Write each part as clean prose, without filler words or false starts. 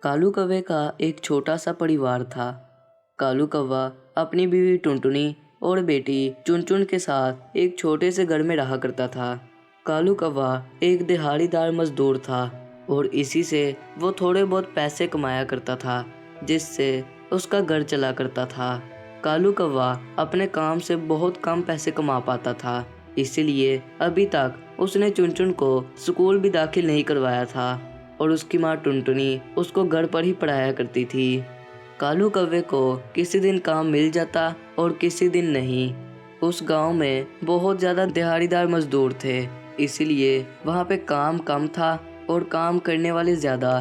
कालू कौवे का एक छोटा सा परिवार था। कालू कौवा अपनी बीवी टुनटुनी और बेटी चुनचुन के साथ एक छोटे से घर में रहा करता था। कालू कौवा एक दिहाड़ीदार मजदूर था और इसी से वो थोड़े बहुत पैसे कमाया करता था, जिससे उसका घर चला करता था। कालू कौवा अपने काम से बहुत कम पैसे कमा पाता था, इसीलिए अभी तक उसने चुनचुन को स्कूल भी दाखिल नहीं करवाया था और उसकी माँ टुनटुनी उसको घर पर ही पढ़ाया करती थी। कालू कौवे को किसी दिन काम मिल जाता और किसी दिन नहीं। उस गांव में बहुत ज़्यादा दिहाड़ीदार मजदूर थे, इसीलिए वहाँ पे काम कम था और काम करने वाले ज़्यादा।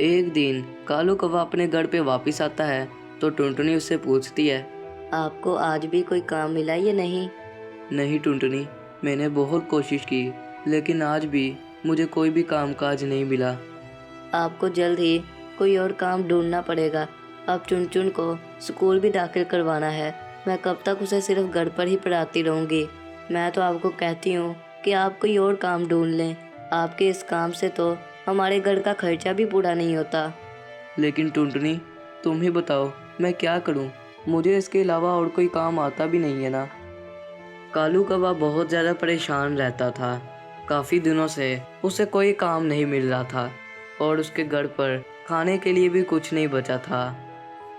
एक दिन कालू कौवा अपने घर पे वापस आता है तो टुनटुनी उससे पूछती है, आपको आज भी कोई काम मिला या नहीं? नहीं टुनटुनी, मैंने बहुत कोशिश की लेकिन आज भी मुझे कोई भी कामकाज नहीं मिला। आपको जल्द ही कोई और काम ढूंढना पड़ेगा। अब चुनचुन को स्कूल भी दाखिल करवाना है। मैं कब तक उसे सिर्फ घर पर ही पढ़ाती रहूँगी। मैं तो आपको कहती हूँ कि आप कोई और काम ढूंढ लें। आपके इस काम से तो हमारे घर का खर्चा भी पूरा नहीं होता। लेकिन टुनटुनी, तुम ही बताओ मैं क्या करूं? मुझे इसके अलावा और कोई काम आता भी नहीं है ना। कालू कौवा बहुत ज़्यादा परेशान रहता था। काफ़ी दिनों से उसे कोई काम नहीं मिल रहा था और उसके घर पर खाने के लिए भी कुछ नहीं बचा था।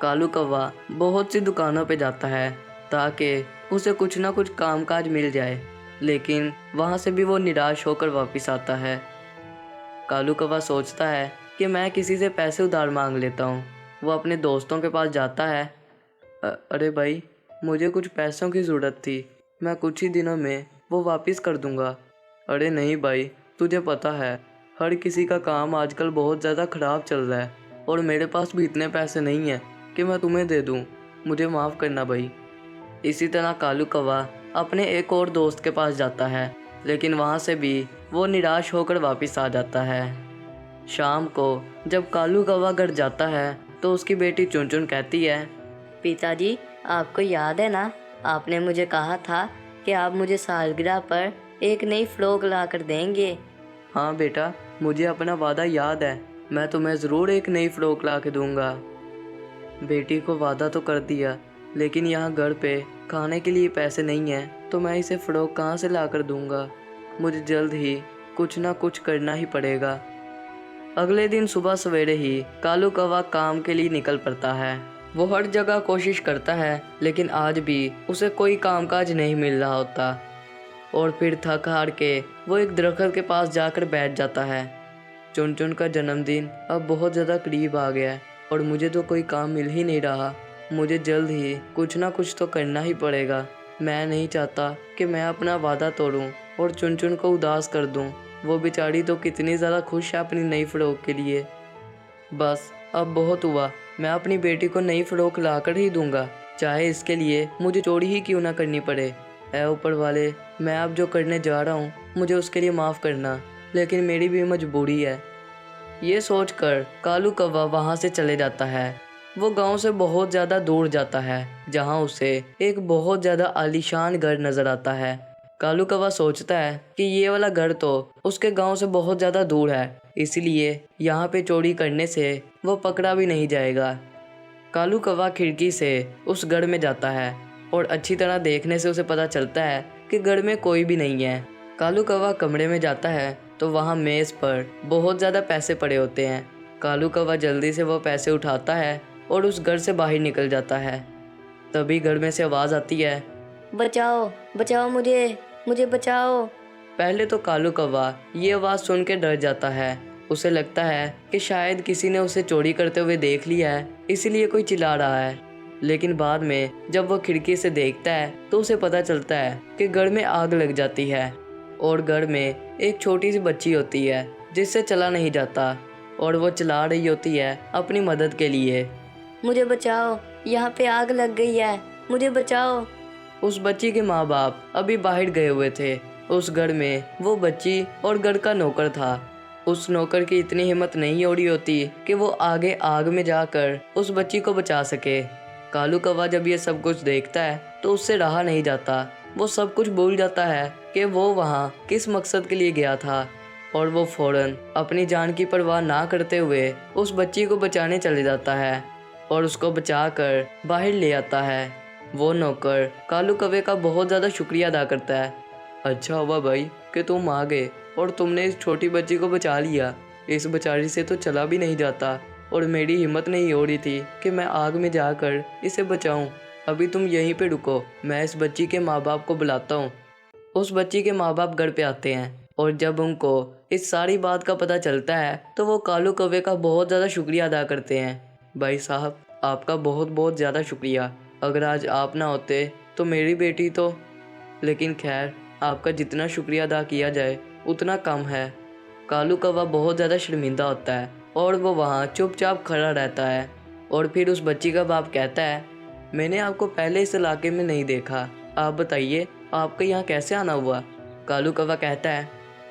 कालू कौवा बहुत सी दुकानों पे जाता है ताकि उसे कुछ ना कुछ कामकाज मिल जाए, लेकिन वहाँ से भी वो निराश होकर वापस आता है। कालू कौवा सोचता है कि मैं किसी से पैसे उधार मांग लेता हूँ। वो अपने दोस्तों के पास जाता है। अरे भाई, मुझे कुछ पैसों की ज़रूरत थी, मैं कुछ ही दिनों में वो वापस कर दूंगा। अरे नहीं भाई, तुझे पता है हर किसी का काम आजकल बहुत ज़्यादा ख़राब चल रहा है और मेरे पास भी इतने पैसे नहीं हैं कि मैं तुम्हें दे दूँ। मुझे माफ़ करना भाई। इसी तरह कालू कौवा अपने एक और दोस्त के पास जाता है, लेकिन वहाँ से भी वो निराश होकर वापस आ जाता है। शाम को जब कालू कौवा घर जाता है तो उसकी बेटी चुनचुन कहती है, पिताजी, आपको याद है ना, आपने मुझे कहा था कि आप मुझे सालगिरह पर एक नई फ्रॉक ला कर देंगे। हाँ बेटा, मुझे अपना वादा याद है, मैं तुम्हें ज़रूर एक नई फ्रॉक ला के दूँगा। बेटी को वादा तो कर दिया, लेकिन यहाँ घर पे खाने के लिए पैसे नहीं हैं, तो मैं इसे फ़्रॉक कहाँ से ला कर दूँगा। मुझे जल्द ही कुछ ना कुछ करना ही पड़ेगा। अगले दिन सुबह सवेरे ही कालू कौवा काम के लिए निकल पड़ता है। वो हर जगह कोशिश करता है, लेकिन आज भी उसे कोई कामकाज नहीं मिल रहा होता और फिर थक हार के वो एक दरख्त के पास जाकर बैठ जाता है। चुनचुन का जन्मदिन अब बहुत ज़्यादा करीब आ गया है और मुझे तो कोई काम मिल ही नहीं रहा। मुझे जल्द ही कुछ ना कुछ तो करना ही पड़ेगा। मैं नहीं चाहता कि मैं अपना वादा तोड़ूं और चुनचुन को उदास कर दूं। वो बेचारी तो कितनी ज़्यादा खुश है अपनी नई फ्रॉक के लिए। बस अब बहुत हुआ, मैं अपनी बेटी को नई फ्रॉक ला कर ही दूंगा, चाहे इसके लिए मुझे चोरी ही क्यों ना करनी पड़े। ऐ ऊपर वाले, मैं अब जो करने जा रहा हूँ मुझे उसके लिए माफ़ करना, लेकिन मेरी भी मजबूरी है। ये सोचकर कालू कौवा वहाँ से चले जाता है। वो गांव से बहुत ज़्यादा दूर जाता है, जहाँ उसे एक बहुत ज़्यादा आलीशान घर नज़र आता है। कालू कौवा सोचता है कि ये वाला घर तो उसके गांव से बहुत ज़्यादा दूर है, इसलिए यहाँ पे चोरी करने से वो पकड़ा भी नहीं जाएगा। कालू कौवा खिड़की से उस घर में जाता है और अच्छी तरह देखने से उसे पता चलता है कि घर में कोई भी नहीं है। कालू कौवा कमरे में जाता है तो वहाँ मेज़ पर बहुत ज़्यादा पैसे पड़े होते हैं। कालू कौवा जल्दी से वो पैसे उठाता है और उस घर से बाहर निकल जाता है। तभी घर में से आवाज़ आती है, बचाओ, बचाओ मुझे, मुझे बचाओ। पहले तो कालू कौवा ये आवाज़ सुन के डर जाता है। उसे लगता है कि शायद किसी ने उसे चोरी करते हुए देख लिया है, इसीलिए कोई चिल्ला रहा है। लेकिन बाद में जब वो खिड़की से देखता है तो उसे पता चलता है कि घर में आग लग जाती है और घर में एक छोटी सी बच्ची होती है जिससे चला नहीं जाता और वो चला रही होती है अपनी मदद के लिए। मुझे बचाओ, यहाँ पे आग लग गई है, मुझे बचाओ। उस बच्ची के माँ बाप अभी बाहर गए हुए थे। उस घर में वो बच्ची और घर का नौकर था। उस नौकर की इतनी हिम्मत नहीं हो रही होती कि वो आगे आग में जाकर उस बच्ची को बचा सके। कालू कौवा जब ये सब कुछ देखता है तो उससे रहा नहीं जाता। वो सब कुछ भूल जाता है कि वो वहाँ किस मकसद के लिए गया था। और वो फौरन अपनी जान की परवाह ना करते हुए उस बच्ची को बचाने चले जाता है और उसको बचाकर बाहर ले आता है। वो नौकर कालू कौवे का बहुत ज़्यादा शुक्रिया अदा करता है। अच्छा हुआ भाई कि तुम आ गए और तुमने इस छोटी बच्ची को बचा लिया। इस बेचारी से तो चला भी नहीं जाता और मेरी हिम्मत नहीं हो रही थी कि मैं आग में जाकर इसे बचाऊं। अभी तुम यहीं पे रुको, मैं इस बच्ची के माँ बाप को बुलाता हूँ। उस बच्ची के माँ बाप घर पे आते हैं और जब उनको इस सारी बात का पता चलता है तो वो कालू कौवे का बहुत ज़्यादा शुक्रिया अदा करते हैं। भाई साहब, आपका बहुत बहुत ज़्यादा शुक्रिया। अगर आज आप ना होते तो मेरी बेटी तो, लेकिन खैर, आपका जितना शुक्रिया अदा किया जाए उतना कम है। कालू कौवा बहुत ज़्यादा शर्मिंदा होता है और वो वहाँ चुपचाप खड़ा रहता है। और फिर उस बच्ची का बाप कहता है, मैंने आपको पहले इस इलाके में नहीं देखा, आप बताइए आपका यहाँ कैसे आना हुआ। कालू कौवा कहता है,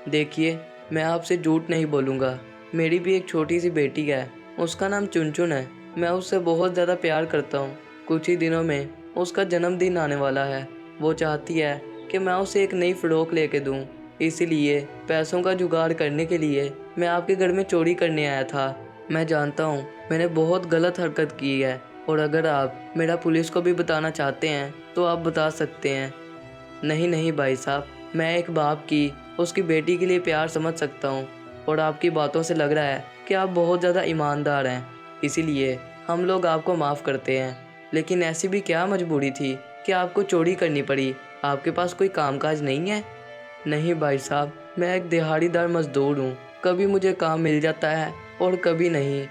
देखिए, मैं आपसे झूठ नहीं बोलूँगा, मेरी भी एक छोटी सी बेटी है, उसका नाम चुनचुन है। मैं उससे बहुत ज़्यादा प्यार करता हूँ। कुछ ही दिनों में उसका जन्मदिन आने वाला है। वो चाहती है कि मैं उसे एक नई फ्रॉक लेके दूँ, इसीलिए पैसों का जुगाड़ करने के लिए मैं आपके घर में चोरी करने आया था। मैं जानता हूँ मैंने बहुत गलत हरकत की है और अगर आप मेरा पुलिस को भी बताना चाहते हैं तो आप बता सकते हैं। नहीं नहीं भाई साहब, मैं एक बाप की उसकी बेटी के लिए प्यार समझ सकता हूँ और आपकी बातों से लग रहा है कि आप बहुत ज़्यादा ईमानदार हैं, इसीलिए हम लोग आपको माफ़ करते हैं। लेकिन ऐसी भी क्या मजबूरी थी कि आपको चोरी करनी पड़ी? आपके पास कोई कामकाज नहीं है? नहीं भाई साहब, मैं एक दिहाड़ीदार मज़दूर हूँ, कभी मुझे काम मिल जाता है और कभी नहीं।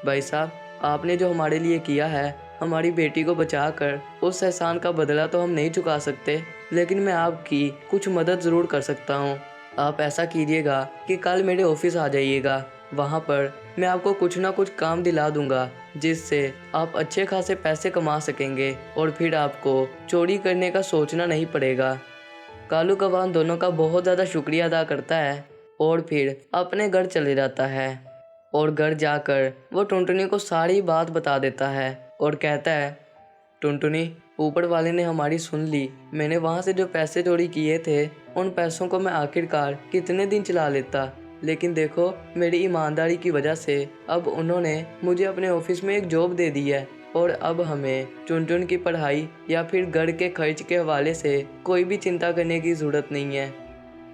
भाई साहब, आपने जो हमारे लिए किया है, हमारी बेटी को बचाकर, उस एहसान का बदला तो हम नहीं चुका सकते, लेकिन मैं आपकी कुछ मदद ज़रूर कर सकता हूँ। आप ऐसा कीजिएगा कि कल मेरे ऑफिस आ जाइएगा, वहाँ पर मैं आपको कुछ ना कुछ काम दिला दूँगा जिससे आप अच्छे खासे पैसे कमा सकेंगे और फिर आपको चोरी करने का सोचना नहीं पड़ेगा। कालू कौवा उन दोनों का बहुत ज़्यादा शुक्रिया अदा करता है और फिर अपने घर चले जाता है और घर जाकर वो टुनटुनी को सारी बात बता देता है और कहता है, टुनटुनी, ऊपर वाले ने हमारी सुन ली। मैंने वहाँ से जो पैसे चोरी किए थे उन पैसों को मैं आखिरकार कितने दिन चला लेता, लेकिन देखो, मेरी ईमानदारी की वजह से अब उन्होंने मुझे अपने ऑफिस में एक जॉब दे दी है और अब हमें चुनचुन की पढ़ाई या फिर घर के खर्च के हवाले से कोई भी चिंता करने की ज़रूरत नहीं है।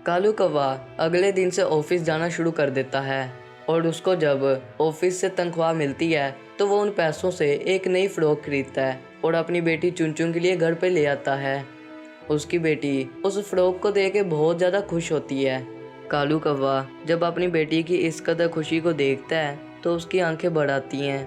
कालू कौवा अगले दिन से ऑफिस जाना शुरू कर देता है और उसको जब ऑफिस से तनख्वाह मिलती है तो वो उन पैसों से एक नई फ्रॉक खरीदता है और अपनी बेटी चुनचुन के लिए घर पर ले आता है। उसकी बेटी उस फ्रॉक को देख के बहुत ज़्यादा खुश होती है। कालू कौवा जब अपनी बेटी की इस कदर खुशी को देखता है तो उसकी आंखें भर आती हैं